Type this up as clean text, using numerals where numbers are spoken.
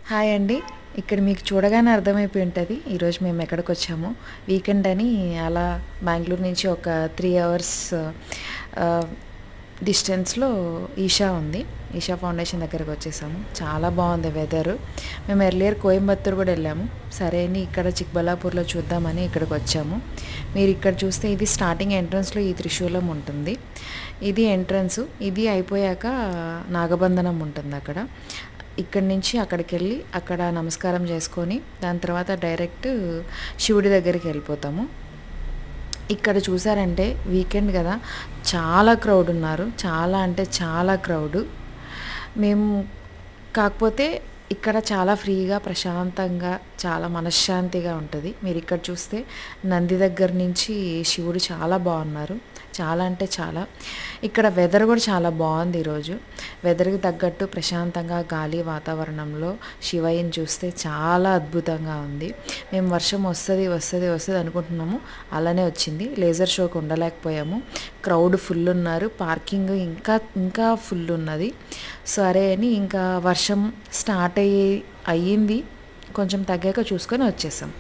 Hi అండి. ఇక్కడ మీకు చూడగానే అర్థమైపోయి ఉంటది. ఈరోజు మేము ఎక్కడికొచ్చామో. వీకెండ్ అని అలా బెంగుళూరు నుంచి ఒక 3 అవర్స్ డిస్టెన్స్‌లో ఈషా ఉంది. ఈషా ఫౌండేషన్ దగ్గరకొచ్చేసాము. చాలా బాగుంది వెదరు. మేము ఎర్లియర్ కోయంబత్తూర్ కూడా వెళ్ళాము. సరే అని ఇక్కడ చిక్బల్లాపూర్‌లో చూద్దామని ఇక్కడికొచ్చాము. మీరు ఇక్కడ చూస్తే ఇది స్టార్టింగ్ ఎంట్రన్స్‌లో ఈ త్రిశూలం ఉంటుంది. ఇది ఎంట్రన్స్. ఇది అయిపోయాక నాగబంధనం ఉంటుంది అక్కడ. ఇక్కడి నుంచి అక్కడికెళ్ళి అక్కడ నమస్కారం చేసుకొని దాని తర్వాత డైరెక్ట్ శివుడి దగ్గరికి వెళ్ళిపోతాము. ఇక్కడ చూసారంటే వీకెండ్ కదా, చాలా క్రౌడ్ ఉన్నారు. చాలా అంటే చాలా క్రౌడు. మేము కాకపోతే ఇక్కడ చాలా ఫ్రీగా ప్రశాంతంగా చాలా మనశ్శాంతిగా ఉంటుంది. మీరు ఇక్కడ చూస్తే నంది దగ్గర నుంచి శివుడు చాలా బాగున్నారు. చాలా అంటే చాలా. ఇక్కడ వెదర్ కూడా చాలా బాగుంది ఈరోజు. వెదర్కి తగ్గట్టు ప్రశాంతంగా గాలి వాతావరణంలో శివయ్యని చూస్తే చాలా అద్భుతంగా ఉంది. మేము వర్షం వస్తుంది వస్తుంది వస్తుంది అనుకుంటున్నాము, అలానే వచ్చింది. లేజర్ షోకి ఉండలేకపోయాము. క్రౌడ్ ఫుల్ ఉన్నారు. పార్కింగ్ ఇంకా ఇంకా ఫుల్ ఉన్నది. సరే అని ఇంకా వర్షం స్టార్ట్ అయ్యింది, కొంచెం తగ్గాక చూసుకొని వచ్చేసాం.